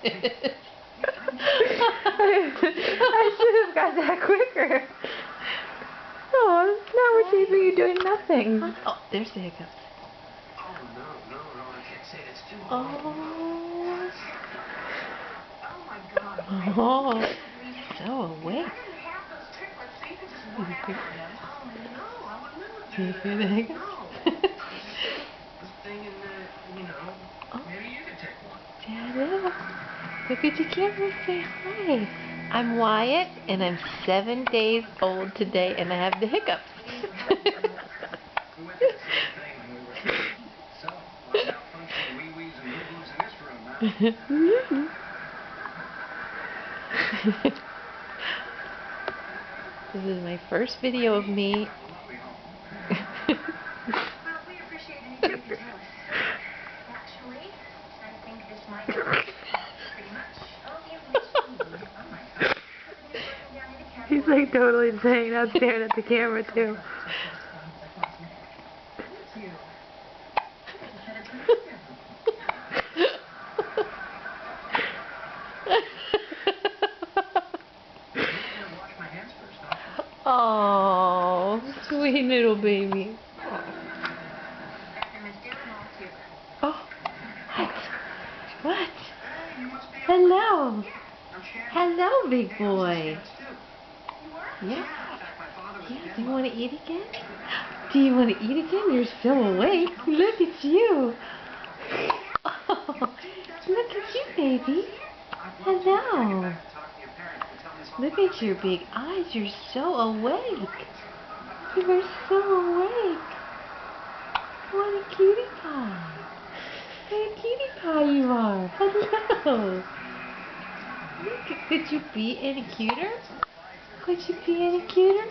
I should have got that quicker. Oh, now we're taping you doing nothing. Oh, there's the hiccups. Oh, no, I can't say that's too Oh. Oh, my God. Oh, so awake. Do you hear the hiccups? Maybe you could take one. Dad, look at your camera, say hi. I'm Wyatt, and I'm 7 days old today, and I have the hiccups. We went through the same thing when we were kids. So, what malfunctioning wee-wees and boo-boos in this room now? This is my first video of me. Well, we appreciate anything you can tell us. Actually, I think this might be pretty much all the information we need. Oh my God. He's like totally insane, not staring at the camera too. Oh, sweet little baby. Oh, what? Hello. Hello, big boy. Yeah. Yeah, do you want to eat again? Do you want to eat again? You're so awake. Look at you. Oh, look at you, baby. Hello. Look at your big eyes. You're so awake. You are so awake. What a cutie pie. What a cutie pie you are. Hello. Look, could you be any cuter? Could you be any cuter?